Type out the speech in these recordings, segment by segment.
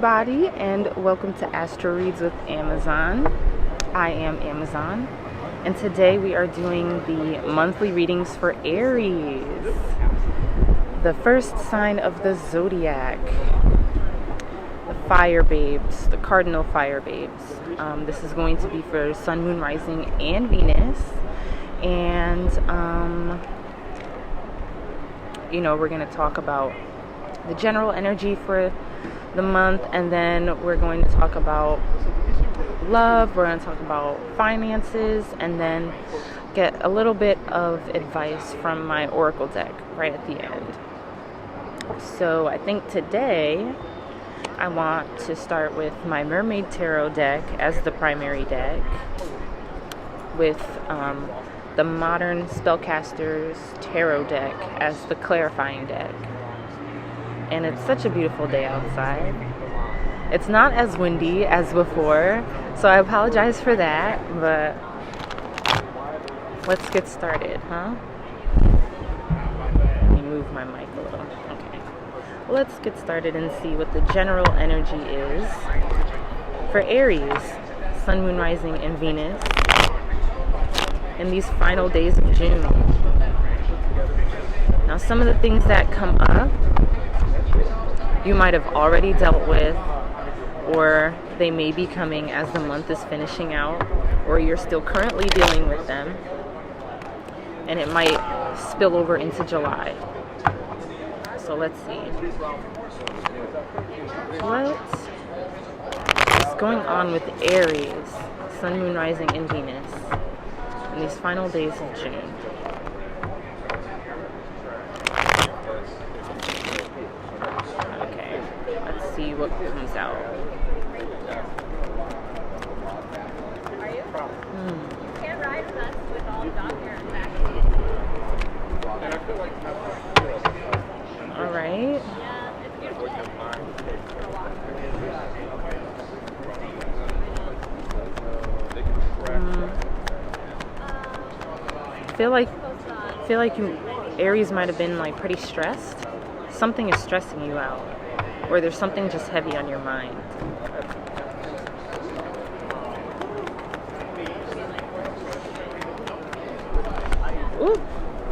everybody, and welcome to Astro Reads with AMZN. I am AMZN, and today we are doing the monthly readings for Aries, the first sign of the zodiac, the fire babes, the cardinal fire babes. This is going to be for Sun, Moon, Rising, and Venus, and we're going to talk about the general energy for the month, and then we're going to talk about love, we're going to talk about finances, and then get a little bit of advice from my oracle deck right at the end. So I think today I want to start with my Mermaid Tarot deck as the primary deck, with the Modern Spellcasters Tarot deck as the clarifying deck. And it's such a beautiful day outside. It's not as windy as before, so I apologize for that, but let's get started, huh? Let me move my mic a little. Okay. Let's get started and see what the general energy is for Aries, Sun, Moon, Rising, and Venus in these final days of June. Now, some of the things that come up you might have already dealt with, or they may be coming as the month is finishing out, or you're still currently dealing with them, and it might spill over into July. So let's see. What is going on with Aries, Sun, Moon, Rising, and Venus in these final days of June? See what comes out. Are you? You can't ride with us with all the dog hair and back. All right. Yeah, it's beautiful. I feel like you, Aries, might have been like pretty stressed. Something is stressing you out, or there's something just heavy on your mind. Ooh,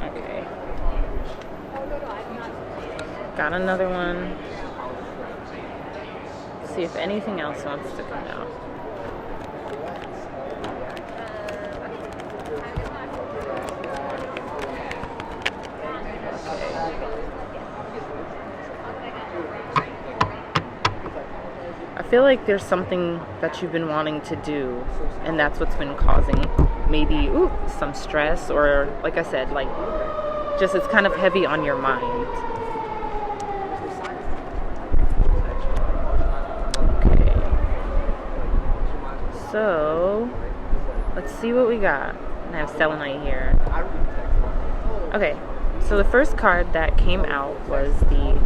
okay. Got another one. See if anything else wants to come out. I feel like there's something that you've been wanting to do, and that's what's been causing maybe some stress, or like I said, like just it's kind of heavy on your mind. Okay. So let's see what we got. I have selenite here. Okay. So the first card that came out was the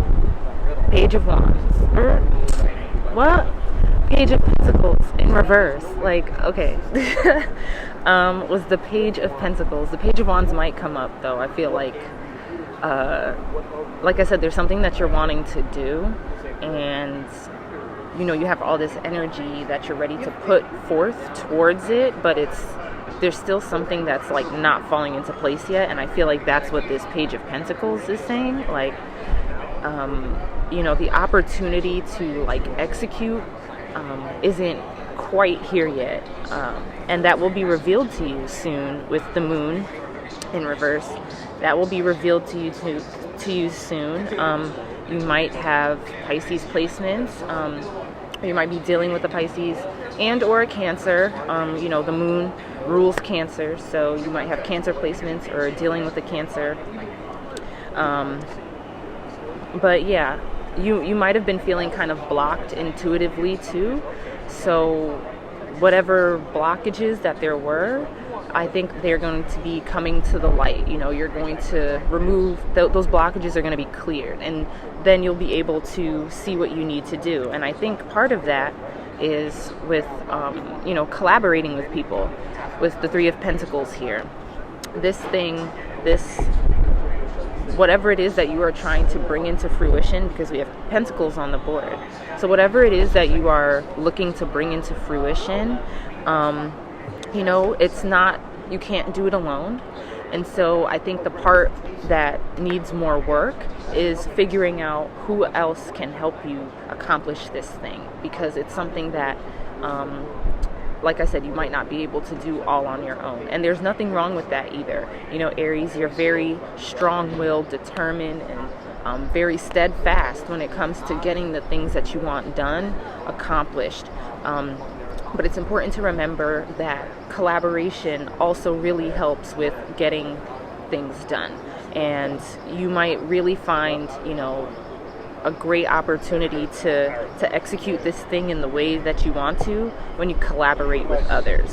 Page of Wands. What? Page of Pentacles in reverse. Like, okay. Was the Page of Pentacles. The Page of Wands might come up, though. I feel like I said, there's something that you're wanting to do, and you have all this energy that you're ready to put forth towards it, but there's still something that's like not falling into place yet, and I feel like that's what this Page of Pentacles is saying. Like, the opportunity to like execute isn't quite here yet, and that will be revealed to you soon with the Moon in reverse. That will be revealed to you soon. You might have Pisces placements. You might be dealing with a Pisces and or a Cancer. The Moon rules Cancer, so you might have Cancer placements or dealing with a Cancer. But yeah, you might have been feeling kind of blocked intuitively too. So whatever blockages that there were, I think they're going to be coming to the light. You're going to remove those blockages are going to be cleared, and then you'll be able to see what you need to do. And I think part of that is with collaborating with people, with the Three of Pentacles here. This whatever it is that you are trying to bring into fruition, because we have pentacles on the board. So whatever it is that you are looking to bring into fruition, you know, it's not, you can't do it alone. And so I think the part that needs more work is figuring out who else can help you accomplish this thing, because it's something that, like I said, you might not be able to do all on your own. And there's nothing wrong with that either. You know, Aries, you're very strong-willed, determined, and very steadfast when it comes to getting the things that you want done, accomplished. But it's important to remember that collaboration also really helps with getting things done. And you might really find, you know, a great opportunity to execute this thing in the way that you want to when you collaborate with others.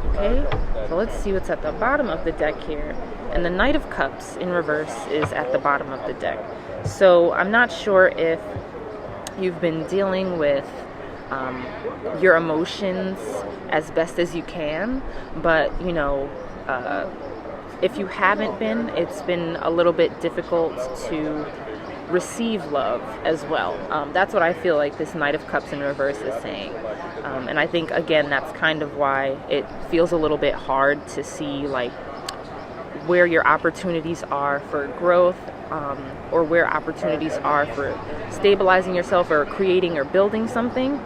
Okay, so let's see what's at the bottom of the deck here. And the Knight of Cups in reverse is at the bottom of the deck. So I'm not sure if you've been dealing with your emotions as best as you can, but you know, if you haven't been, it's been a little bit difficult to receive love as well. That's what I feel like this Knight of Cups in reverse is saying. And I think, again, that's kind of why it feels a little bit hard to see like where your opportunities are for growth, or where opportunities are for stabilizing yourself or creating or building something,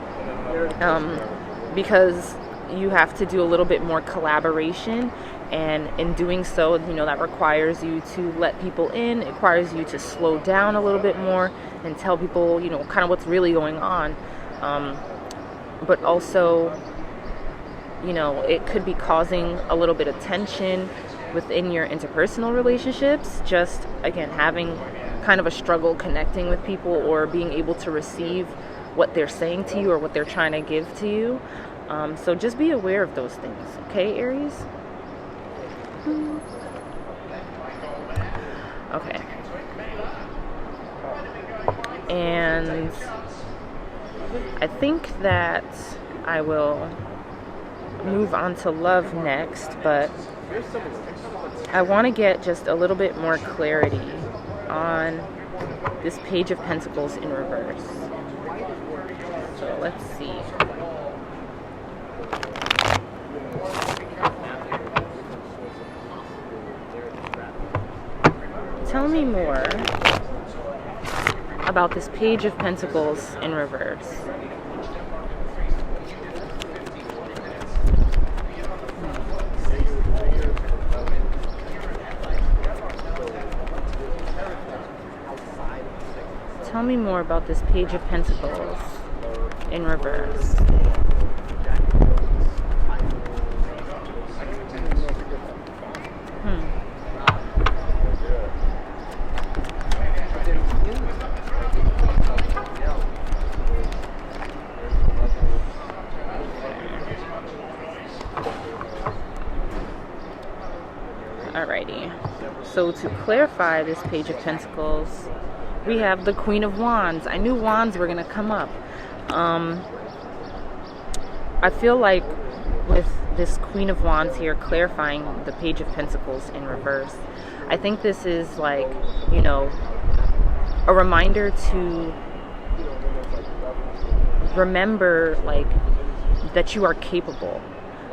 because you have to do a little bit more collaboration. And in doing so, you know, that requires you to let people in. It requires you to slow down a little bit more and tell people, you know, kind of what's really going on. But also, you know, it could be causing a little bit of tension within your interpersonal relationships. Just, again, having kind of a struggle connecting with people or being able to receive what they're saying to you or what they're trying to give to you. So just be aware of those things. Okay, Aries? Okay. And I think that I will move on to love next, but I want to get just a little bit more clarity on this Page of Pentacles in reverse. So let's see. Tell me more about this Page of Pentacles in reverse. Tell me more about this Page of Pentacles in reverse. Alrighty, so to clarify this Page of Pentacles, we have the Queen of Wands. I knew Wands were going to come up. I feel like with this Queen of Wands here clarifying the Page of Pentacles in reverse, I think this is like, you know, a reminder to remember like that you are capable,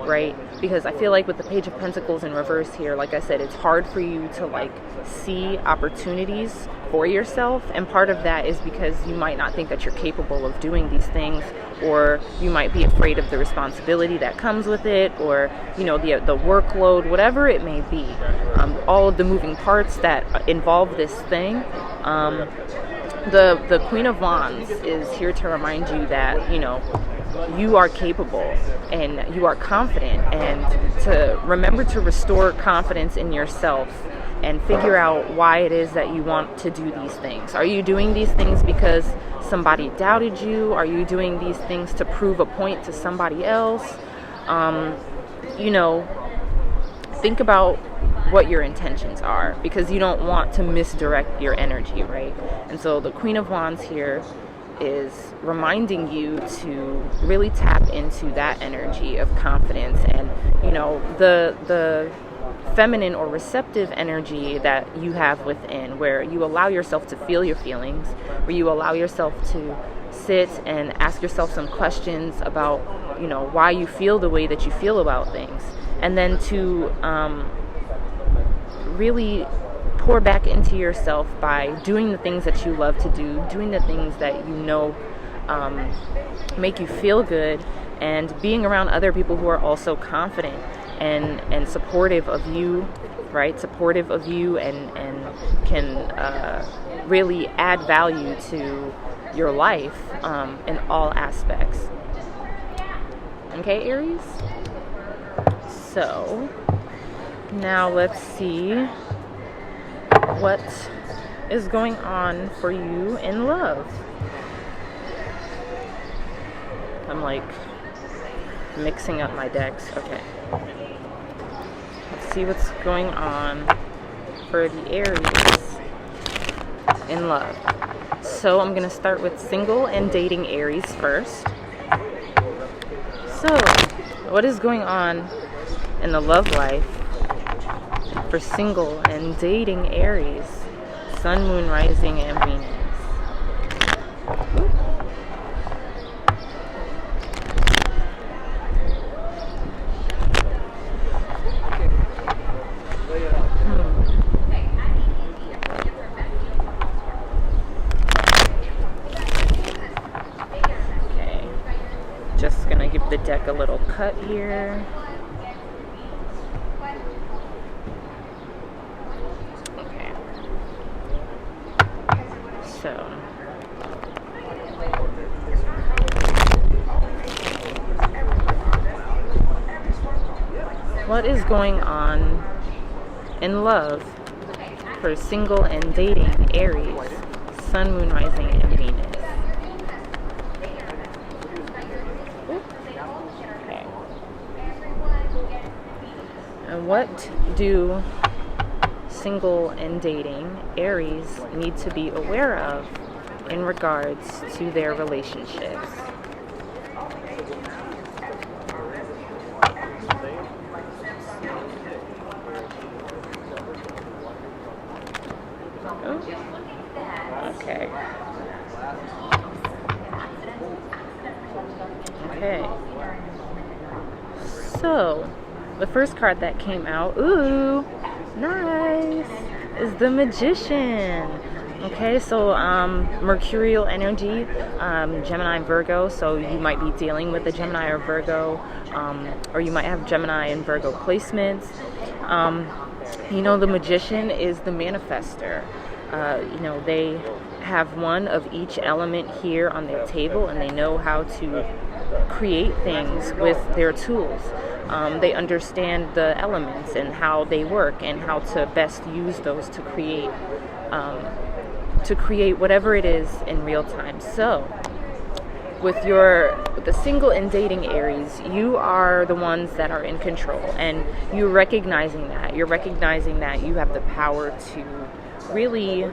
right? Because I feel like with the Page of Pentacles in reverse here, like I said, it's hard for you to like see opportunities for yourself, and part of that is because you might not think that you're capable of doing these things, or you might be afraid of the responsibility that comes with it, or you know, the workload, whatever it may be, all of the moving parts that involve this thing. The Queen of Wands is here to remind you that, you know, you are capable and you are confident, and to remember to restore confidence in yourself and figure out why it is that you want to do these things. Are you doing these things because somebody doubted you? Are you doing these things to prove a point to somebody else? You know, think about what your intentions are, because you don't want to misdirect your energy, right? And so the Queen of Wands here is reminding you to really tap into that energy of confidence. And you know, the feminine or receptive energy that you have within, where you allow yourself to feel your feelings, where you allow yourself to sit and ask yourself some questions about, why you feel the way that you feel about things, and then to really pour back into yourself by doing the things that you love to do, doing the things that make you feel good, and being around other people who are also confident and supportive of you, right? Supportive of you and can really add value to your life in all aspects. Okay, Aries? So, now let's see what is going on for you in love. I'm like mixing up my decks. Okay. Let's see what's going on for the Aries in love. So I'm going to start with single and dating Aries first. So, what is going on in the love life for single and dating Aries, Sun, Moon, Rising, and Venus? Okay, just gonna give the deck a little cut here. So, what is going on in love for single and dating Aries, Sun, Moon, Rising, and Venus? Okay. And what do single and dating Aries need to be aware of in regards to their relationships? Okay. So, the first card that came out, ooh, nice, is the Magician. Okay, so mercurial energy, Gemini and Virgo, so you might be dealing with a Gemini or Virgo, or you might have Gemini and Virgo placements. The Magician is the manifester. They have one of each element here on their table, and they know how to create things with their tools. They understand the elements and how they work and how to best use those to create whatever it is in real time. So with the single and dating Aries, you are the ones that are in control, and you're recognizing that you have the power to really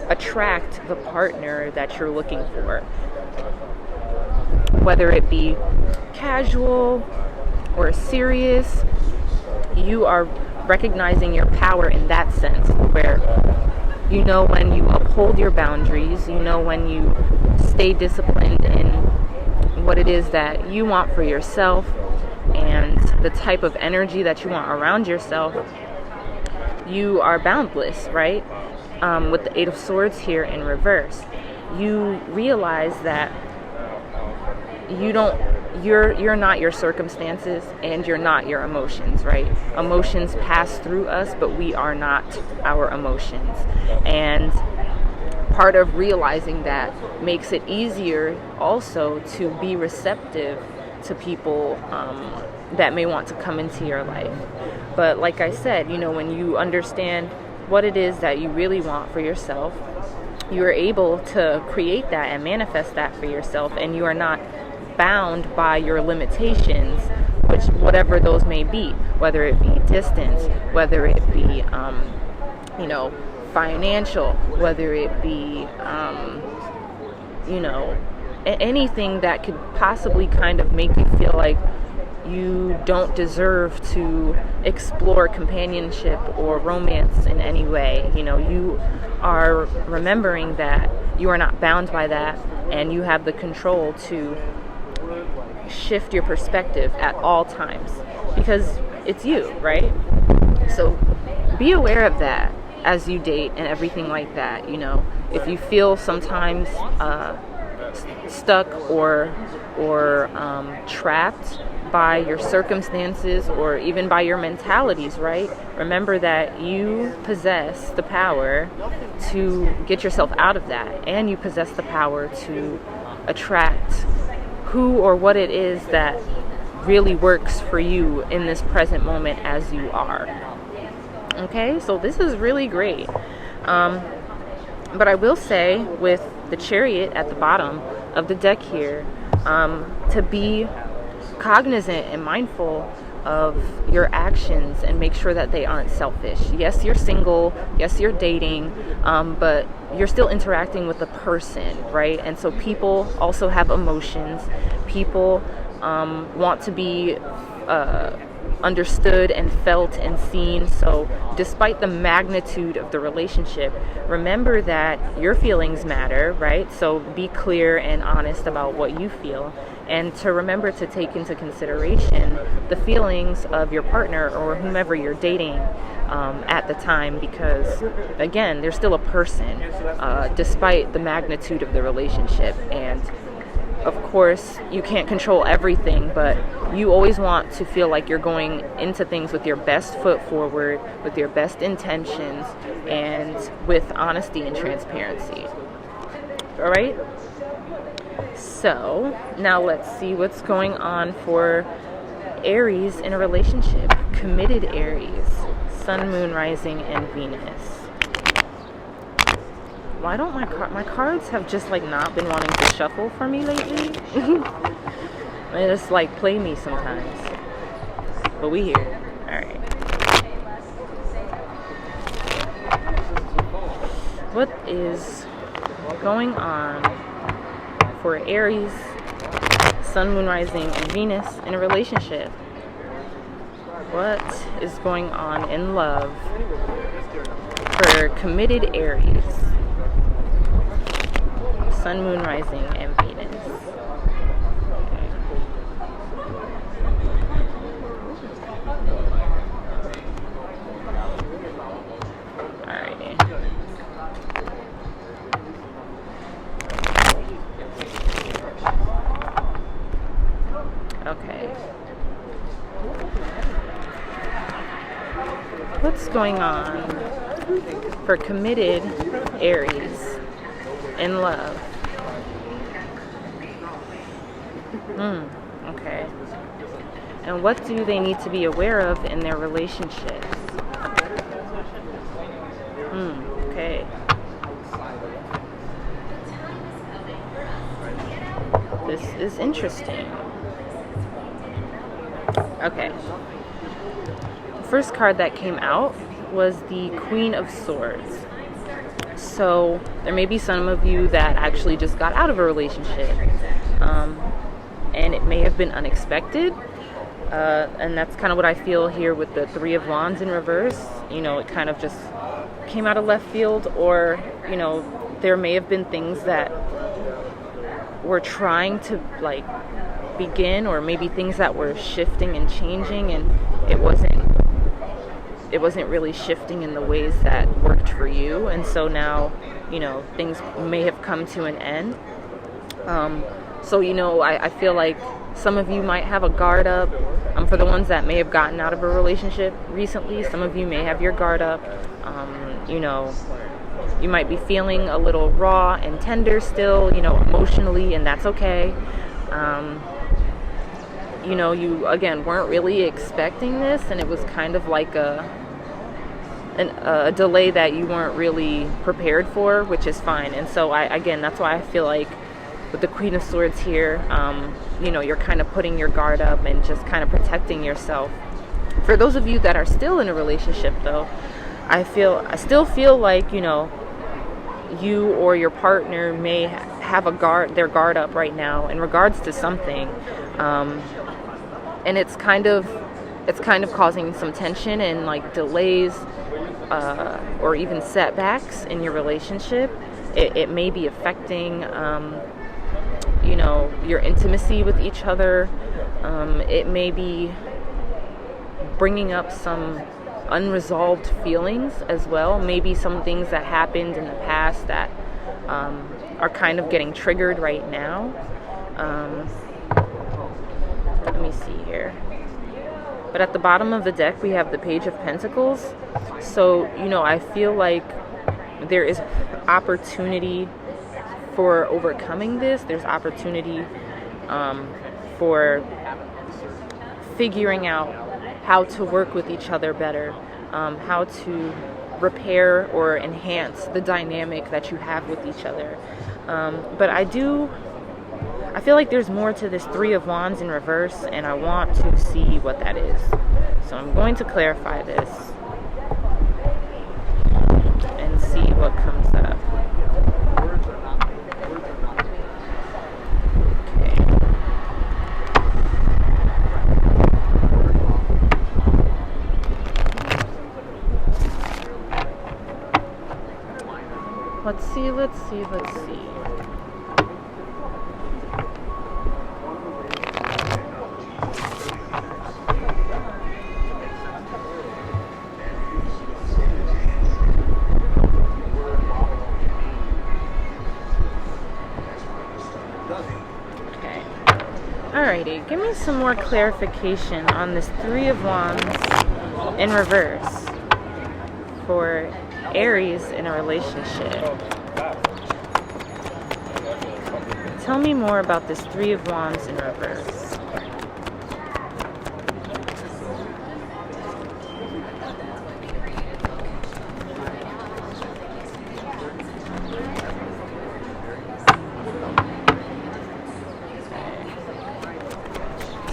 attract the partner that you're looking for, whether it be casual or serious. You are recognizing your power in that sense, where when you uphold your boundaries, when you stay disciplined in what it is that you want for yourself and the type of energy that you want around yourself, you are boundless, right? With the Eight of Swords here in reverse, you realize that you're not your circumstances and you're not your emotions, right? Emotions pass through us, but we are not our emotions. And part of realizing that makes it easier also to be receptive to people that may want to come into your life. But like I said, when you understand what it is that you really want for yourself, you are able to create that and manifest that for yourself, and you are not bound by your limitations, whatever those may be, whether it be distance, whether it be financial, whether it be anything that could possibly kind of make you feel like you don't deserve to explore companionship or romance in any way. You know, you are remembering that you are not bound by that, and you have the control to shift your perspective at all times, because it's you, right? So be aware of that as you date and everything like that. You know, if you feel sometimes stuck or trapped by your circumstances or even by your mentalities, right? Remember that you possess the power to get yourself out of that, and you possess the power to attract who or what it is that really works for you in this present moment as you are. Okay, so this is really great. But I will say, with the Chariot at the bottom of the deck here, to be cognizant and mindful of your actions and make sure that they aren't selfish. Yes, you're single. Yes, you're dating, but you're still interacting with a person, right? And so people also have emotions. People want to be understood and felt and seen. So despite the magnitude of the relationship, remember that your feelings matter, right? So be clear and honest about what you feel, and to remember to take into consideration the feelings of your partner or whomever you're dating at the time, because again, they're still a person despite the magnitude of the relationship. And of course, you can't control everything, but you always want to feel like you're going into things with your best foot forward, with your best intentions, and with honesty and transparency. All right? So, now let's see what's going on for Aries in a relationship. Committed Aries, Sun, Moon, Rising, and Venus. Why don't my cards have just like not been wanting to shuffle for me lately? They just like play me sometimes. But we here. Alright. What is going on for Aries, Sun, Moon, Rising, and Venus in a relationship? What is going on in love for committed Aries, Sun, Moon, Rising, and Venus? Okay. Alrighty. Okay. What's going on for committed Aries in love? Okay. And what do they need to be aware of in their relationships? Okay. This is interesting. Okay. The first card that came out was the Queen of Swords. So there may be some of you that actually just got out of a relationship. And it may have been unexpected. And that's kind of what I feel here with the Three of Wands in reverse. You know, it kind of just came out of left field, or, you know, there may have been things that were trying to like begin, or maybe things that were shifting and changing, and it wasn't really shifting in the ways that worked for you. And so now, you know, things may have come to an end. So, you know, I feel like some of you might have a guard up. For the ones that may have gotten out of a relationship recently, some of you may have your guard up. You know, you might be feeling a little raw and tender still, you know, emotionally, and that's okay. You know, you, again, weren't really expecting this, and it was kind of like a delay that you weren't really prepared for, which is fine. And so, again, that's why I feel like with the Queen of Swords here, you know, you're kind of putting your guard up and just kind of protecting yourself. For those of you that are still in a relationship, though, I still feel like, you know, you or your partner may have their guard up right now in regards to something. and it's kind of causing some tension and like delays or even setbacks in your relationship. It may be affecting your intimacy with each other. It may be bringing up some unresolved feelings as well. Maybe some things that happened in the past that are kind of getting triggered right now. Let me see here. But at the bottom of the deck, we have the Page of Pentacles. So, I feel like there is opportunity for overcoming this. There's opportunity for figuring out how to work with each other better, how to repair or enhance the dynamic that you have with each other. But I feel like there's more to this Three of Wands in reverse, and I want to see what that is. So I'm going to clarify this and see what comes up. Okay. Let's see. Alrighty, give me some more clarification on this Three of Wands in reverse for Aries in a relationship. Tell me more about this Three of Wands in reverse.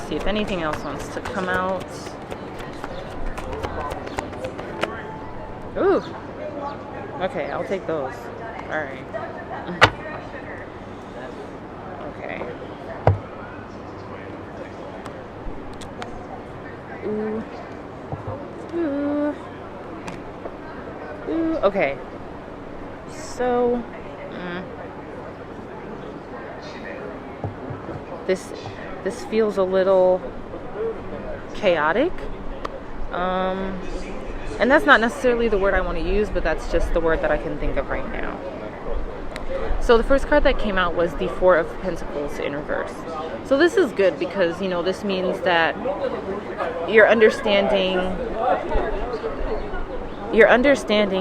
See if anything else wants to come out. Ooh. Okay, I'll take those. Alright. Okay. Ooh. Ooh. Ooh. Okay. So, this feels a little chaotic. And that's not necessarily the word I want to use, but that's just the word that I can think of right now. So the first card that came out was the Four of Pentacles in reverse. So this is good because, this means that you're understanding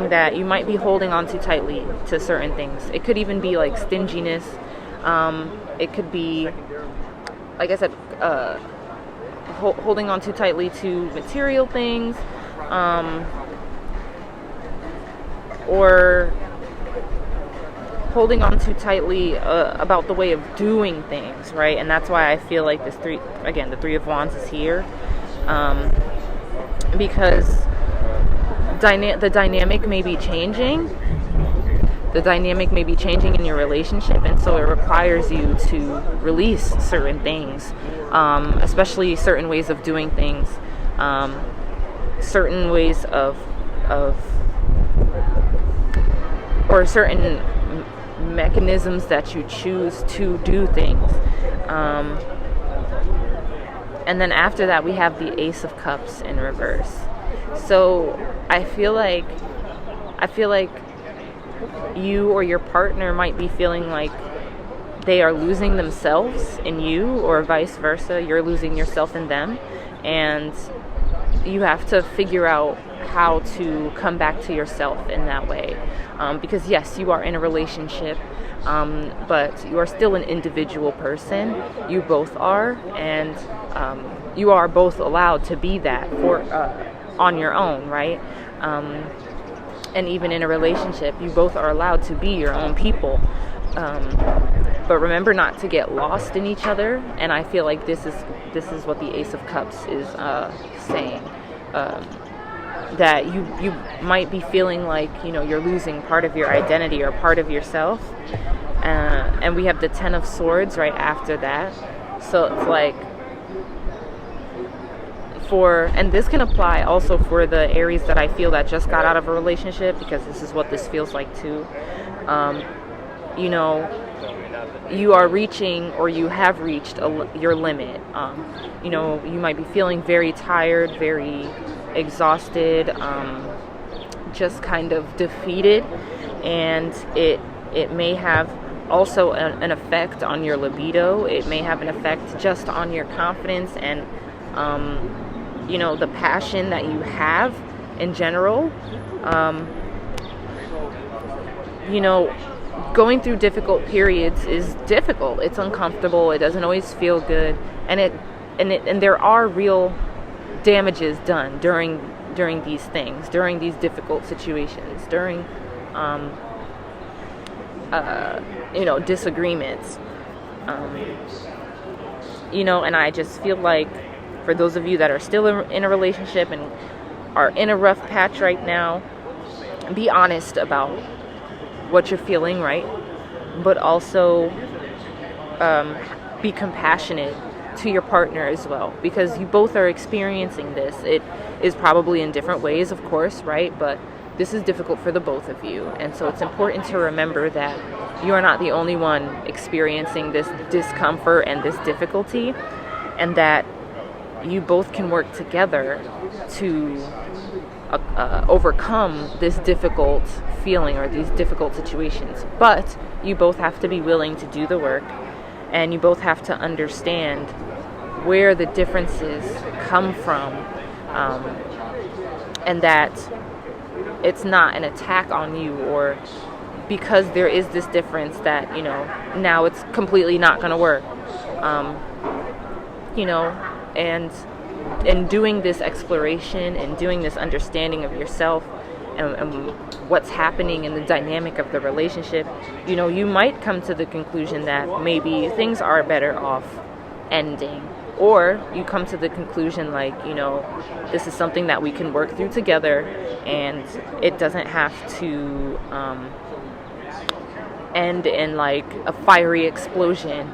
that you might be holding on too tightly to certain things. It could even be like stinginess. It could be, like I said, holding on too tightly to material things, or holding on too tightly about the way of doing things, right? And that's why I feel like the Three of Wands is here, because the dynamic may be changing. The dynamic may be changing in your relationship, and so it requires you to release certain things, especially certain ways of doing things, certain ways or certain mechanisms that you choose to do things. And then after that, we have the Ace of Cups in reverse. So I feel like you or your partner might be feeling like they are losing themselves in you, or vice versa. You're losing yourself in them, and you have to figure out how to come back to yourself in that way. Because yes, you are in a relationship, but you are still an individual person. You both are, and you are both allowed to be that on your own, right? And even in a relationship, you both are allowed to be your own people. But remember not to get lost in each other. And I feel like this is what the Ace of Cups is saying. That you might be feeling like, you're losing part of your identity or part of yourself. And we have the Ten of Swords right after that. So it's like and this can apply also for the Aries that I feel that just got out of a relationship, because this is what this feels like too. You know, you are reaching, or you have reached your limit. You know, you might be feeling very tired, very exhausted, just kind of defeated, and it may have also an effect on your libido. It may have an effect just on your confidence and you know, the passion that you have in general. You know, going through difficult periods is difficult. It's uncomfortable. It doesn't always feel good, and there are real damages done during these things, during these difficult situations, during you know, disagreements. You know, and I just feel like for those of you that are still in a relationship and are in a rough patch right now, be honest about what you're feeling, right? But also be compassionate to your partner as well, because you both are experiencing this. It is probably in different ways, of course, right? But this is difficult for the both of you, and so it's important to remember that you are not the only one experiencing this discomfort and this difficulty, and that you both can work together to overcome this difficult feeling or these difficult situations. But you both have to be willing to do the work, and you both have to understand where the differences come from, and that it's not an attack on you, or because there is this difference that, you know, now it's completely not going to work. You know, and doing this exploration and doing this understanding of yourself and what's happening in the dynamic of the relationship, you know, you might come to the conclusion that maybe things are better off ending. Or you come to the conclusion, like, you know, this is something that we can work through together, and it doesn't have to end in like a fiery explosion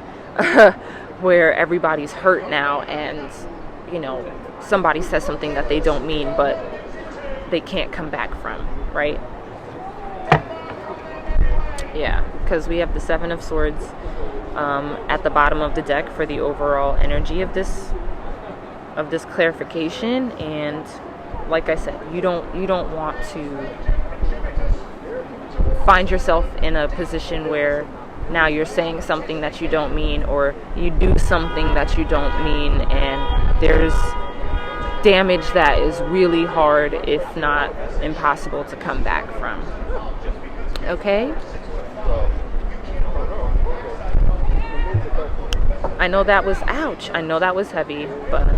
where everybody's hurt now, and, you know, somebody says something that they don't mean, but they can't come back from, right? Yeah, because we have the Seven of Swords at the bottom of the deck for the overall energy of this clarification. And like I said, you don't want to find yourself in a position where now you're saying something that you don't mean, or you do something that you don't mean, and there's damage that is really hard, if not impossible, to come back from. Okay? I know that was, ouch, I know that was heavy, but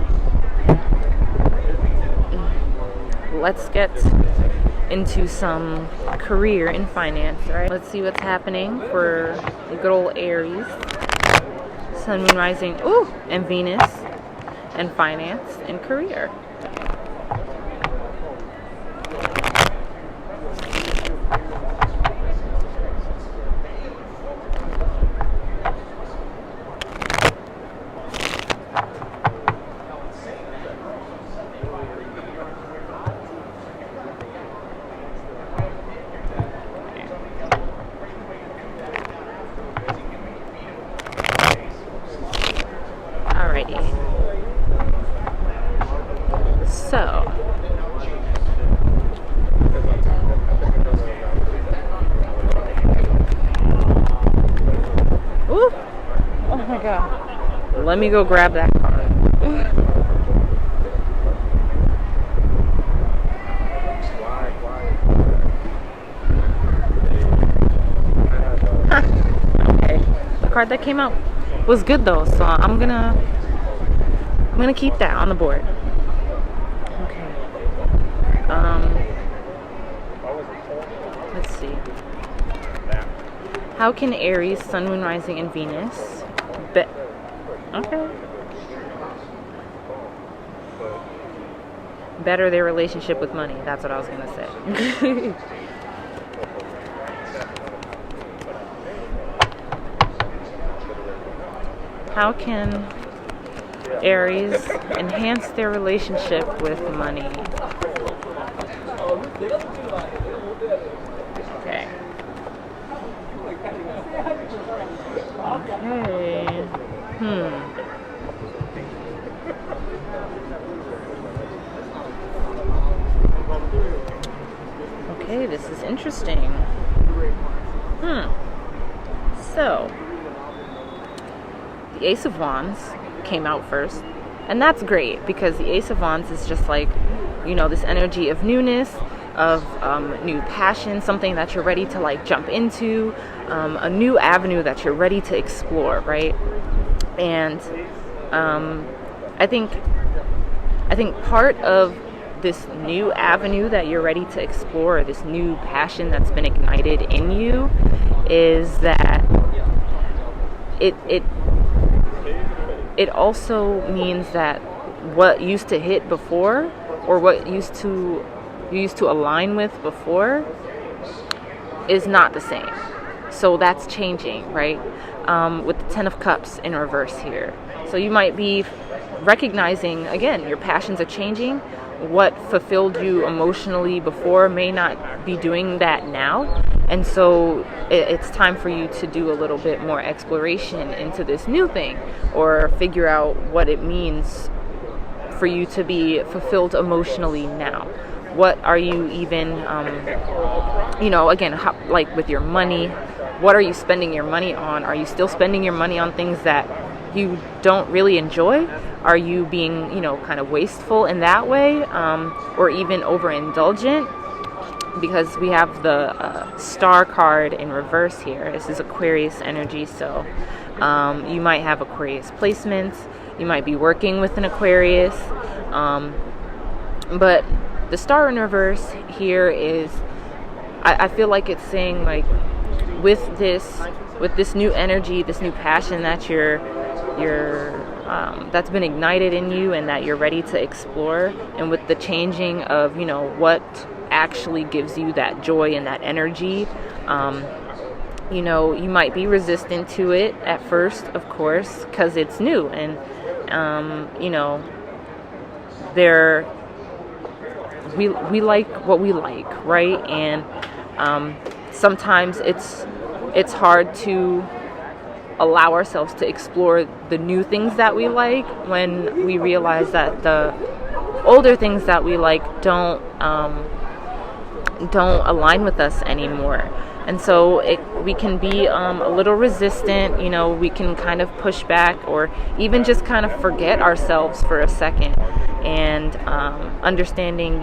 let's get into some career and finance, right? Let's see what's happening for good old Aries, Sun, Moon, Rising, and Venus, and finance and career. So, ooh, oh my God, let me go grab that card. Okay, the card that came out was good though, so I'm gonna keep that on the board. Let's see. How can Aries, Sun, Moon, Rising, and Venus better their relationship with money? That's what I was gonna say. How can Aries, enhance their relationship with money. Okay. Okay. Okay, this is interesting. So, the Ace of Wands came out first, and that's great because the Ace of Wands is just like, you know, this energy of newness, of new passion, something that you're ready to like jump into, a new avenue that you're ready to explore, right? And I think part of this new avenue that you're ready to explore, this new passion that's been ignited in you, is that it also means that what used to hit before, or what you used to align with before, is not the same. So that's changing, right? With the Ten of Cups in reverse here. So you might be recognizing, again, your passions are changing. What fulfilled you emotionally before may not be doing that now. And so it's time for you to do a little bit more exploration into this new thing, or figure out what it means for you to be fulfilled emotionally now. What are you even, again, like with your money, what are you spending your money on? Are you still spending your money on things that you don't really enjoy? Are you being, kind of wasteful in that way, or even overindulgent? Because we have the Star card in reverse here. This is Aquarius energy, so you might have Aquarius placements. You might be working with an Aquarius, but the Star in reverse here is, I feel like it's saying, like, with this new energy, this new passion that you're that's been ignited in you and that you're ready to explore, and with the changing of what actually gives you that joy and that energy, you might be resistant to it at first, of course, because it's new, and we like what we like, right? And sometimes it's hard to allow ourselves to explore the new things that we like when we realize that the older things that we like don't align with us anymore. And so we can be a little resistant, we can kind of push back, or even just kind of forget ourselves for a second, and understanding,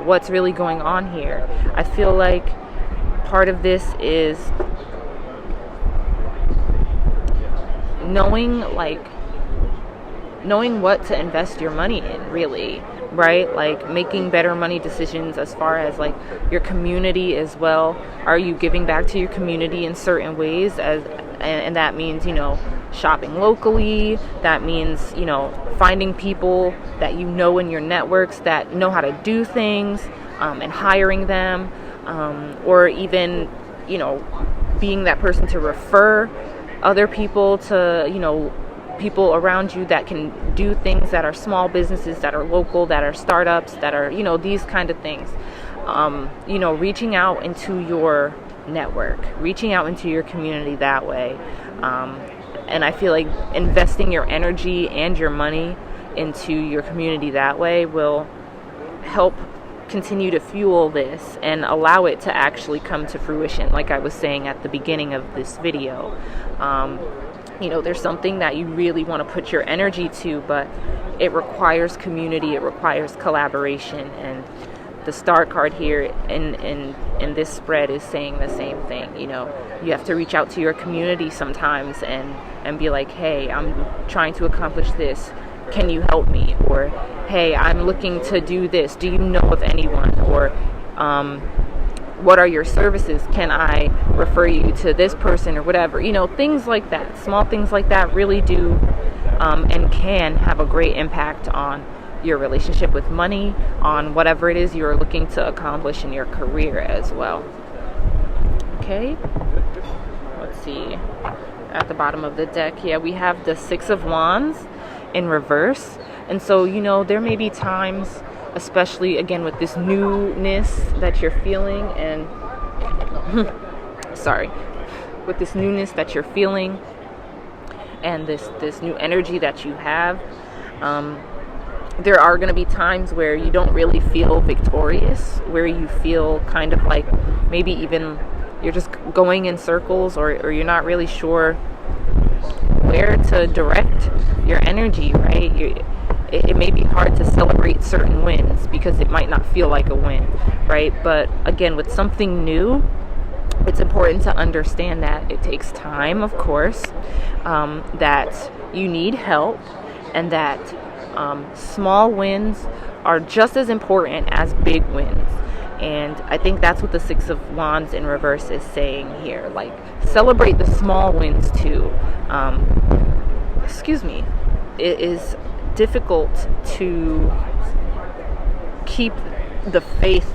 what's really going on here. I feel like part of this is knowing what to invest your money in, really, right? Like making better money decisions as far as like your community as well. Are you giving back to your community in certain ways, and that means, shopping locally. That means, finding people that in your networks that know how to do things, and hiring them, or even, being that person to refer other people to, people around you that can do things that are small businesses, that are local, that are startups, that are, these kind of things. Reaching out into your network, reaching out into your community that way. And I feel like investing your energy and your money into your community that way will help continue to fuel this and allow it to actually come to fruition, like I was saying at the beginning of this video. There's something that you really want to put your energy to, but it requires community, it requires collaboration, and the Star card here in this spread is saying the same thing. You have to reach out to your community sometimes and be like, hey, I'm trying to accomplish this. Can you help me? Or, hey, I'm looking to do this. Do you know of anyone? Or, what are your services? Can I refer you to this person or whatever? Things like that. Small things like that really do and can have a great impact on your relationship with money, on whatever it is you're looking to accomplish in your career as well. Okay, let's see. At the bottom of the deck, we have the Six of Wands, in reverse. And so, you know, there may be times, especially again with this newness that you're feeling, and sorry, with this newness that you're feeling and this new energy that you have, there are going to be times where you don't really feel victorious, where you feel kind of like maybe even you're just going in circles, or you're not really sure where to direct your energy, right? It may be hard to celebrate certain wins because it might not feel like a win, right? But again, with something new, it's important to understand that it takes time, of course, that you need help, and that small wins are just as important as big wins. And I think that's what the Six of Wands in reverse is saying here. Like, celebrate the small wins too. It is difficult to keep the faith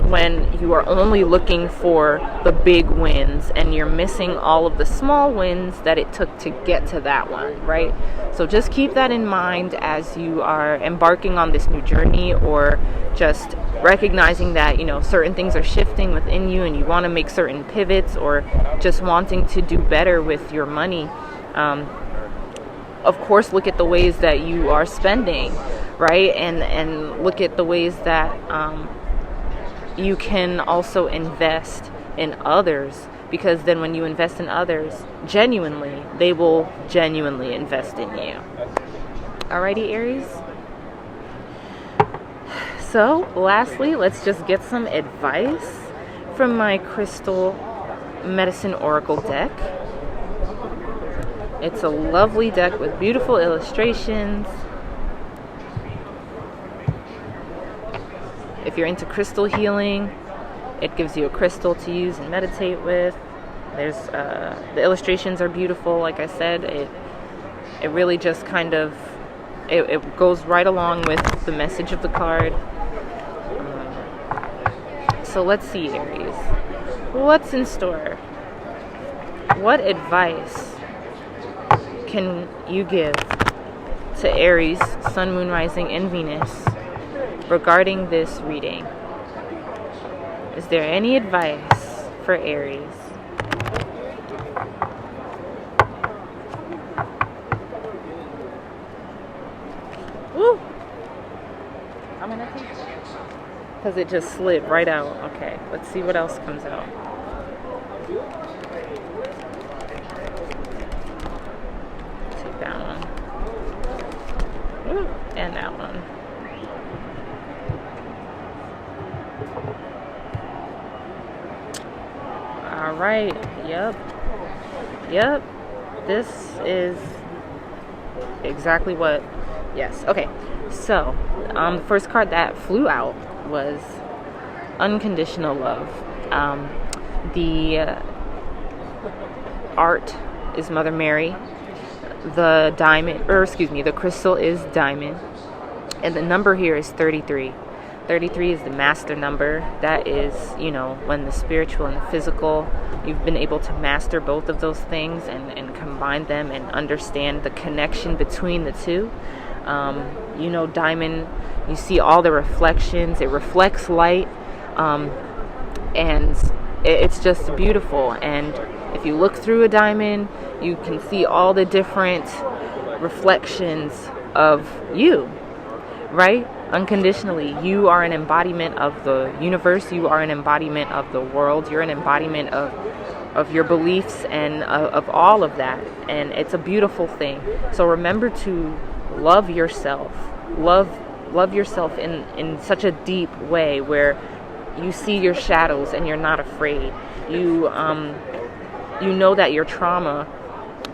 when you are only looking for the big wins and you're missing all of the small wins that it took to get to that one, right? So just keep that in mind as you are embarking on this new journey, or just recognizing that, you know, certain things are shifting within you and you want to make certain pivots, or just wanting to do better with your money. Of course, look at the ways that you are spending, right? And look at the ways that you can also invest in others, because then when you invest in others genuinely, they will genuinely invest in you. Alrighty, Aries. So lastly, let's just get some advice from my Crystal Medicine Oracle deck. It's a lovely deck with beautiful illustrations. If you're into crystal healing, it gives you a crystal to use and meditate with. There's the illustrations are beautiful. Like I said, it really just kind of it goes right along with the message of the card. So let's see, Aries, what's in store? What advice can you give to Aries, Sun, Moon, Rising, and Venus regarding this reading? Is there any advice for Aries? Woo! I'm gonna take it because it just slid right out. Okay, let's see what else comes out. Take that one. Woo! And that one. All right. Yep. This is exactly what. Yes. Okay. So, the first card that flew out was Unconditional Love. The art is Mother Mary. The the crystal is diamond, and the number here is 33. 33 is the master number. That is, you know, when the spiritual and the physical, you've been able to master both of those things and combine them and understand the connection between the two. You know, diamond, you see all the reflections. It reflects light, and it's just beautiful. And if you look through a diamond, you can see all the different reflections of you, right? Unconditionally, you are an embodiment of the universe. You are an embodiment of the world. You're an embodiment of your beliefs and of all of that. And it's a beautiful thing. So remember to love yourself. Love yourself in such a deep way where you see your shadows and you're not afraid. You know that your trauma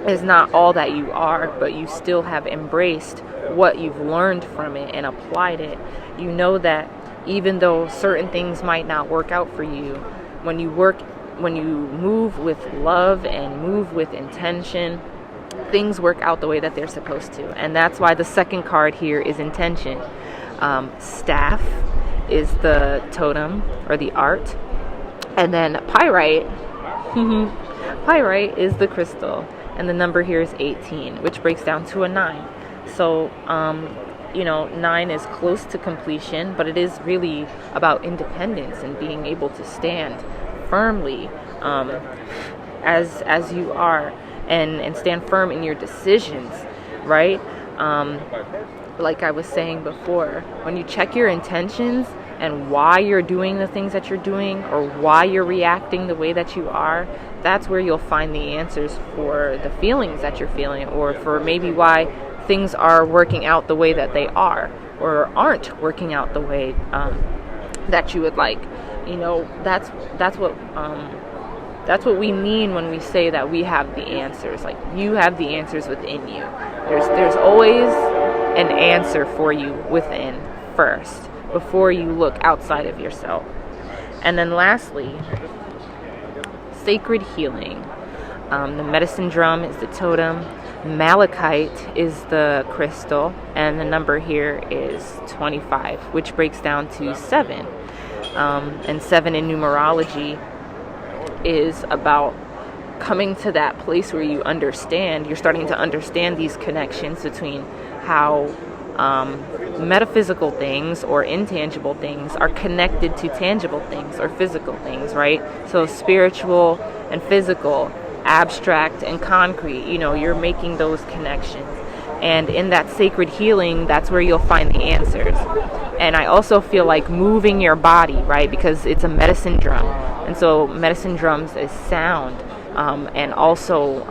is not all that you are, but you still have embraced what you've learned from it and applied it. You know that even though certain things might not work out for you, when you move with love and move with intention, things work out the way that they're supposed to. And that's why the second card here is intention. Staff is the totem or the art, and then pyrite pyrite is the crystal, and the number here is 18, which breaks down to a 9. So, 9 is close to completion, but it is really about independence and being able to stand firmly as you are, and stand firm in your decisions, right? Like I was saying before, when you check your intentions and why you're doing the things that you're doing, or why you're reacting the way that you are, that's where you'll find the answers for the feelings that you're feeling, or for maybe why things are working out the way that they are, or aren't working out the way that you would like. That's what we mean when we say that we have the answers. Like, you have the answers within you. There's always an answer for you within first, before you look outside of yourself. And then lastly, sacred healing. The medicine drum is the totem. Malachite is the crystal, and the number here is 25, which breaks down to 7. And 7 in numerology is about coming to that place where you're starting to understand these connections between how metaphysical things or intangible things are connected to tangible things or physical things, right? So spiritual and physical, abstract and concrete, you're making those connections. And in that sacred healing, that's where you'll find the answers. And I also feel like moving your body, right? Because it's a medicine drum. And so medicine drums is sound, and also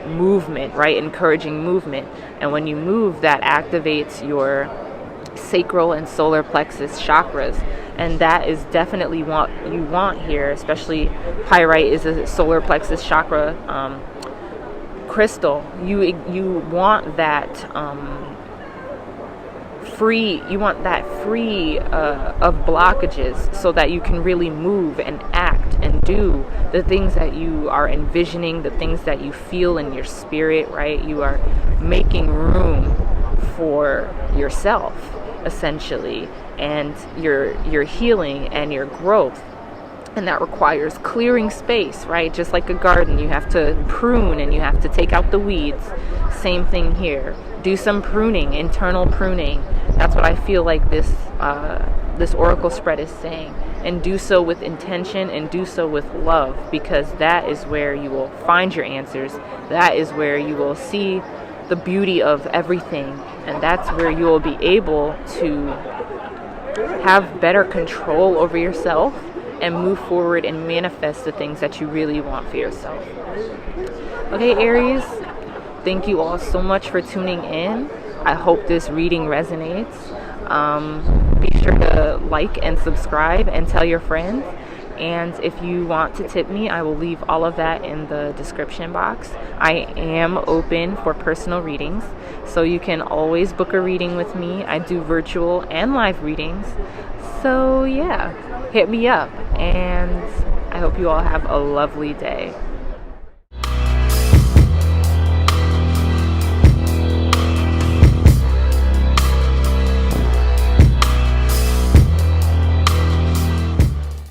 movement, right? Encouraging movement. And when you move, that activates your sacral and solar plexus chakras. And that is definitely what you want here, especially pyrite is a solar plexus chakra crystal. You want that free of blockages, so that you can really move and act and do the things that you are envisioning, the things that you feel in your spirit, right? You are making room for yourself, essentially, and your healing and your growth. And that requires clearing space, right? Just like a garden, you have to prune and you have to take out the weeds. Same thing here. Do some pruning, internal pruning. That's what I feel like this oracle spread is saying. And do so with intention, and do so with love, because that is where you will find your answers. That is where you will see the beauty of everything. And that's where you will be able to have better control over yourself and move forward and manifest the things that you really want for yourself. Okay, Aries, thank you all so much for tuning in. I hope this reading resonates. Be sure to like and subscribe and tell your friends. And if you want to tip me, I will leave all of that in the description box. I am open for personal readings, so you can always book a reading with me. I do virtual and live readings. So yeah, hit me up, and I hope you all have a lovely day.